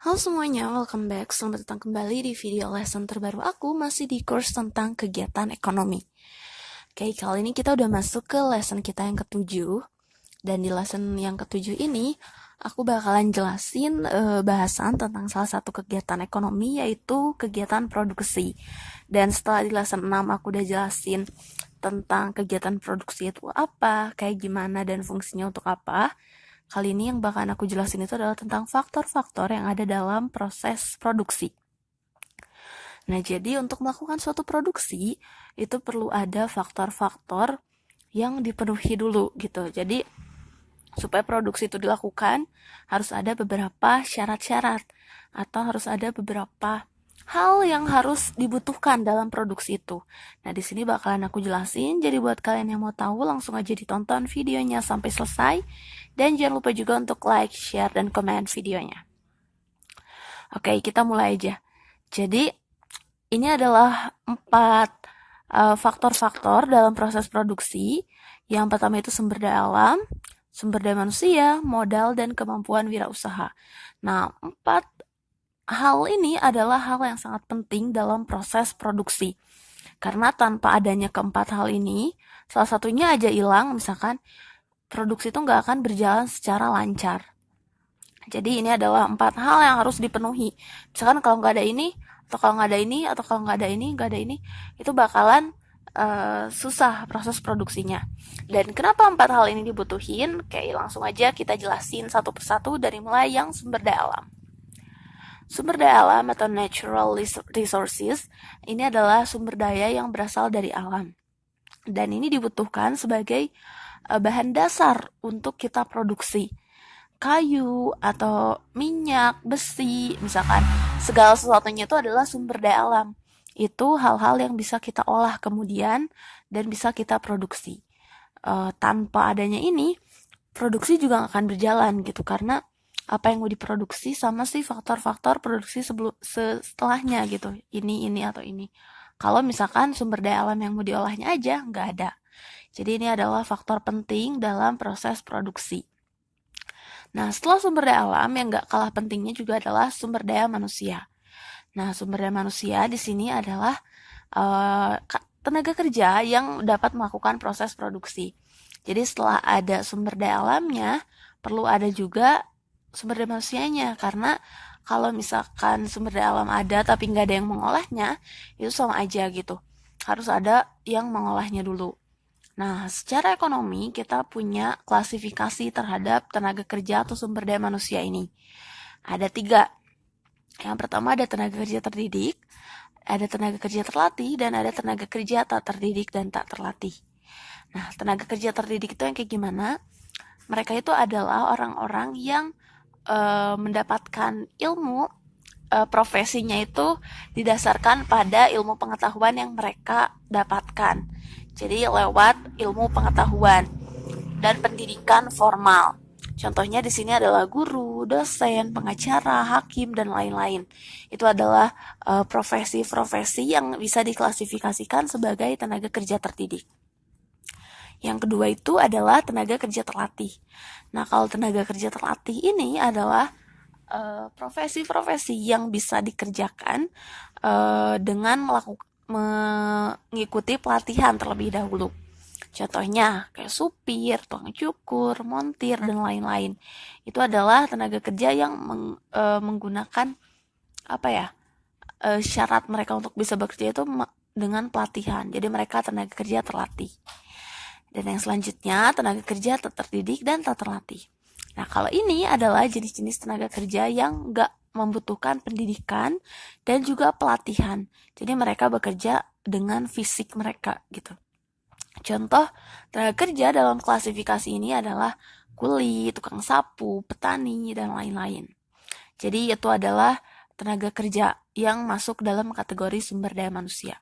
Halo semuanya, welcome back. Selamat datang kembali di video lesson terbaru aku, masih di course tentang kegiatan ekonomi. Oke, kali ini kita udah masuk ke lesson kita yang ketujuh. Dan di lesson yang ketujuh ini, aku bakalan jelasin bahasan tentang salah satu kegiatan ekonomi, yaitu kegiatan produksi. Dan setelah di lesson 6 aku udah jelasin tentang kegiatan produksi itu apa, kayak gimana, dan fungsinya untuk apa. Kali ini yang bakalan aku jelasin itu adalah tentang faktor-faktor yang ada dalam proses produksi. Nah, jadi untuk melakukan suatu produksi, itu perlu ada faktor-faktor yang dipenuhi dulu gitu. Jadi, supaya produksi itu dilakukan, harus ada beberapa syarat-syarat atau harus ada beberapa hal yang harus dibutuhkan dalam produksi itu. Nah, di sini bakalan aku jelasin. Jadi buat kalian yang mau tahu, langsung aja ditonton videonya sampai selesai. Dan jangan lupa juga untuk like, share, dan komen videonya. Oke, kita mulai aja. Jadi, ini adalah 4 faktor-faktor dalam proses produksi. Yang pertama itu sumber daya alam, sumber daya manusia, modal, dan kemampuan wirausaha. Nah, 4 hal ini adalah hal yang sangat penting dalam proses produksi. Karena tanpa adanya keempat hal ini, salah satunya aja hilang, misalkan produksi itu nggak akan berjalan secara lancar. Jadi ini adalah 4 hal yang harus dipenuhi. Misalkan kalau nggak ada ini, atau kalau nggak ada ini, atau kalau nggak ada ini, itu bakalan susah proses produksinya. Dan kenapa 4 hal ini dibutuhin? Oke, langsung aja kita jelasin satu persatu dari mulai yang sumber daya alam. Sumber daya alam atau natural resources ini adalah sumber daya yang berasal dari alam. Dan ini dibutuhkan sebagai bahan dasar untuk kita produksi. Kayu atau minyak, besi, misalkan segala sesuatunya itu adalah sumber daya alam. Itu hal-hal yang bisa kita olah kemudian dan bisa kita produksi. Tanpa adanya ini, produksi juga nggak akan berjalan gitu, karena apa yang mau diproduksi sama sih faktor-faktor produksi setelahnya gitu, ini atau ini. Kalau misalkan sumber daya alam yang mau diolahnya aja nggak ada. Jadi ini adalah faktor penting dalam proses produksi. Nah, setelah sumber daya alam, yang nggak kalah pentingnya juga adalah sumber daya manusia. Nah, sumber daya manusia di sini adalah tenaga kerja yang dapat melakukan proses produksi. Jadi setelah ada sumber daya alamnya, perlu ada juga sumber daya manusianya. Karena kalau misalkan sumber daya alam ada tapi nggak ada yang mengolahnya, itu sama aja gitu. Harus ada yang mengolahnya dulu. Nah, secara ekonomi kita punya klasifikasi terhadap tenaga kerja atau sumber daya manusia ini. Ada 3. Yang pertama ada tenaga kerja terdidik, ada tenaga kerja terlatih, dan ada tenaga kerja tak terdidik dan tak terlatih. Nah, tenaga kerja terdidik itu yang kayak gimana? Mereka itu adalah orang-orang yang mendapatkan ilmu profesinya itu didasarkan pada ilmu pengetahuan yang mereka dapatkan. Jadi lewat ilmu pengetahuan dan pendidikan formal. Contohnya di sini adalah guru, dosen, pengacara, hakim, dan lain-lain. Itu adalah profesi-profesi yang bisa diklasifikasikan sebagai tenaga kerja terdidik. Yang kedua itu adalah tenaga kerja terlatih. Nah, kalau tenaga kerja terlatih ini adalah profesi-profesi yang bisa dikerjakan dengan mengikuti pelatihan terlebih dahulu. Contohnya kayak supir, tukang cukur, montir, dan lain-lain. Itu adalah tenaga kerja yang menggunakan syarat mereka untuk bisa bekerja itu dengan pelatihan. Jadi mereka tenaga kerja terlatih. Dan yang selanjutnya tenaga kerja tak terdidik dan tak terlatih. Nah, kalau ini adalah jenis-jenis tenaga kerja yang nggak membutuhkan pendidikan dan juga pelatihan. Jadi mereka bekerja dengan fisik mereka gitu. Contoh tenaga kerja dalam klasifikasi ini adalah kuli, tukang sapu, petani, dan lain-lain. Jadi itu adalah tenaga kerja yang masuk dalam kategori sumber daya manusia.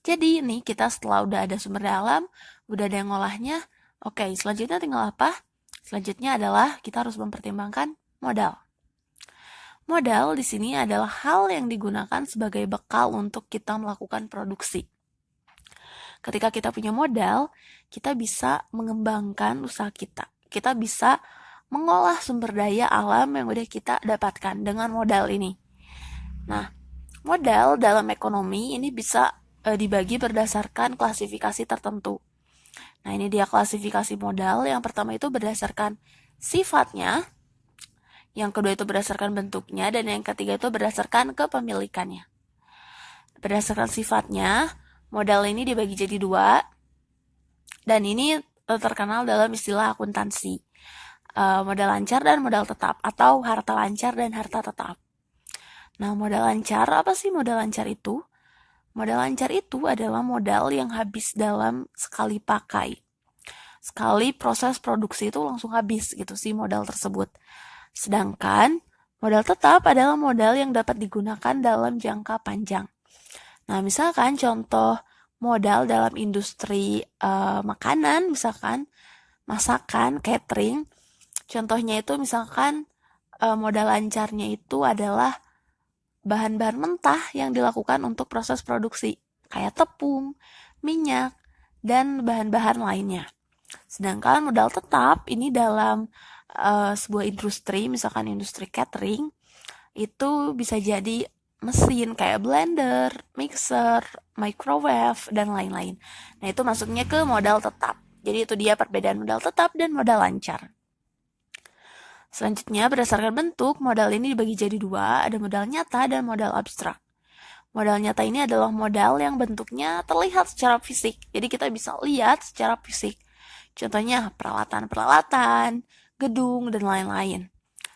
Jadi ini kita setelah udah ada sumber daya alam, udah ada yang ngolahnya, oke, selanjutnya tinggal apa? Selanjutnya adalah kita harus mempertimbangkan modal. Modal di sini adalah hal yang digunakan sebagai bekal untuk kita melakukan produksi. Ketika kita punya modal, kita bisa mengembangkan usaha kita. Kita bisa mengolah sumber daya alam yang udah kita dapatkan dengan modal ini. Nah, modal dalam ekonomi ini bisa dibagi berdasarkan klasifikasi tertentu. Nah, ini dia klasifikasi modal. Yang pertama itu berdasarkan sifatnya, yang kedua itu berdasarkan bentuknya, dan yang ketiga itu berdasarkan kepemilikannya. Berdasarkan sifatnya, modal ini dibagi jadi dua, dan ini terkenal dalam istilah akuntansi. Modal lancar dan modal tetap, atau harta lancar dan harta tetap. Nah, modal lancar, apa sih modal lancar itu? Modal lancar itu adalah modal yang habis dalam sekali pakai. Sekali proses produksi itu langsung habis gitu sih modal tersebut. Sedangkan modal tetap adalah modal yang dapat digunakan dalam jangka panjang. Nah, misalkan contoh modal dalam industri makanan, misalkan masakan, catering. Contohnya itu misalkan modal lancarnya itu adalah bahan-bahan mentah yang dilakukan untuk proses produksi, kayak tepung, minyak, dan bahan-bahan lainnya. Sedangkan modal tetap ini dalam sebuah industri, misalkan industri catering, itu bisa jadi mesin kayak blender, mixer, microwave, dan lain-lain. Nah, itu masuknya ke modal tetap. Jadi itu dia perbedaan modal tetap dan modal lancar. Selanjutnya, berdasarkan bentuk, modal ini dibagi jadi dua, ada modal nyata dan modal abstrak. Modal nyata ini adalah modal yang bentuknya terlihat secara fisik, jadi kita bisa lihat secara fisik. Contohnya peralatan-peralatan, gedung, dan lain-lain.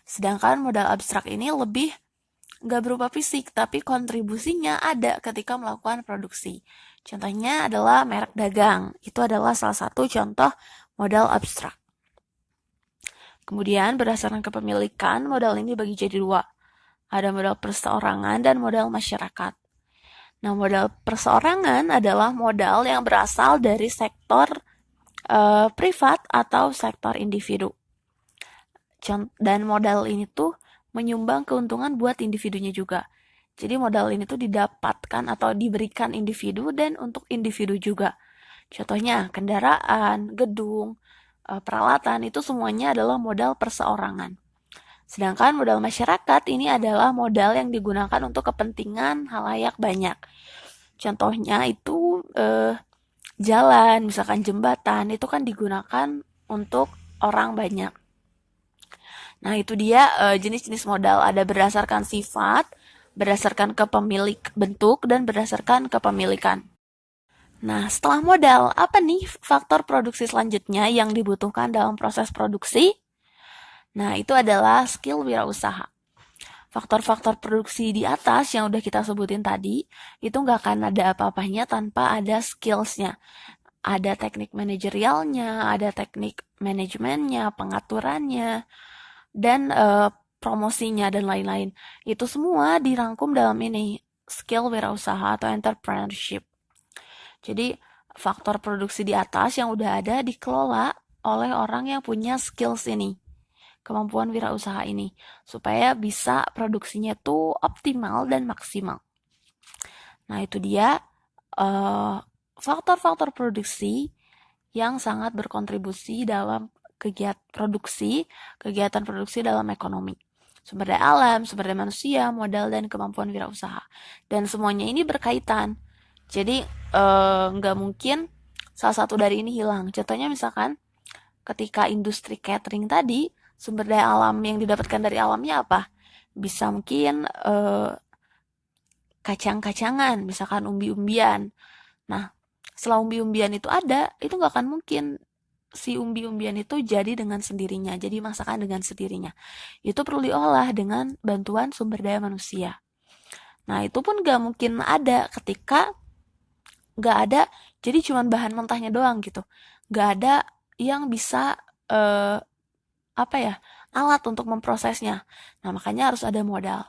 Sedangkan modal abstrak ini lebih nggak berupa fisik, tapi kontribusinya ada ketika melakukan produksi. Contohnya adalah merek dagang. Itu adalah salah satu contoh modal abstrak. Kemudian berdasarkan kepemilikan, modal ini dibagi jadi dua. Ada modal perseorangan dan modal masyarakat. Nah, modal perseorangan adalah modal yang berasal dari sektor privat atau sektor individu. Dan modal ini tuh menyumbang keuntungan buat individunya juga. Jadi modal ini tuh didapatkan atau diberikan individu dan untuk individu juga. Contohnya kendaraan, gedung, peralatan itu semuanya adalah modal perseorangan. Sedangkan modal masyarakat ini adalah modal yang digunakan untuk kepentingan halayak banyak. Contohnya itu jalan, misalkan jembatan, itu kan digunakan untuk orang banyak. Nah, itu dia jenis-jenis modal. Ada berdasarkan sifat, berdasarkan bentuk, dan berdasarkan kepemilikan. Nah, setelah modal, apa nih faktor produksi selanjutnya yang dibutuhkan dalam proses produksi? Nah, itu adalah skill wirausaha. Faktor-faktor produksi di atas yang udah kita sebutin tadi, itu nggak akan ada apa-apanya tanpa ada skillsnya. Ada teknik manajerialnya, ada teknik manajemennya, pengaturannya, dan promosinya, dan lain-lain. Itu semua dirangkum dalam ini, skill wirausaha atau entrepreneurship. Jadi, faktor produksi di atas yang udah ada dikelola oleh orang yang punya skills ini, kemampuan wirausaha ini, supaya bisa produksinya tuh optimal dan maksimal. Nah, itu dia faktor-faktor produksi yang sangat berkontribusi dalam kegiatan produksi dalam ekonomi. Sumber daya alam, sumber daya manusia, modal, dan kemampuan wirausaha. Dan semuanya ini berkaitan. Jadi nggak mungkin salah satu dari ini hilang. Contohnya misalkan ketika industri catering tadi, sumber daya alam yang didapatkan dari alamnya apa? Bisa mungkin kacang-kacangan, misalkan umbi-umbian. Nah, setelah umbi-umbian itu ada, itu nggak akan mungkin si umbi-umbian itu jadi dengan sendirinya, jadi masakan dengan sendirinya. Itu perlu diolah dengan bantuan sumber daya manusia. Nah, itu pun nggak mungkin ada ketika nggak ada, jadi cuma bahan mentahnya doang gitu. Nggak ada yang bisa alat untuk memprosesnya. Nah, makanya harus ada modal.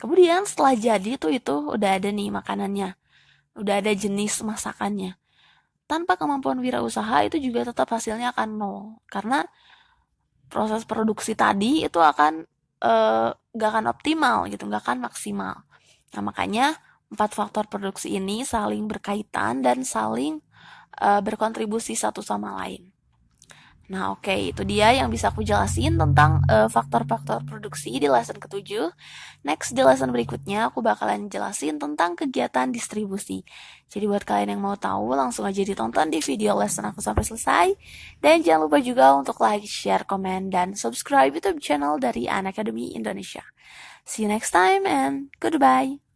Kemudian setelah jadi itu udah ada nih makanannya, udah ada jenis masakannya. Tanpa kemampuan wirausaha itu juga tetap hasilnya akan nol, karena proses produksi tadi itu akan gak akan optimal gitu, gak akan maksimal. Nah, makanya 4 faktor produksi ini saling berkaitan dan saling berkontribusi satu sama lain. Nah, oke, itu dia yang bisa aku jelasin tentang faktor-faktor produksi di lesson ke-7. Next, di lesson berikutnya aku bakalan jelasin tentang kegiatan distribusi. Jadi buat kalian yang mau tahu, langsung aja ditonton di video lesson aku sampai selesai. Dan jangan lupa juga untuk like, share, komen, dan subscribe YouTube channel dari Unacademy Indonesia. See you next time and goodbye.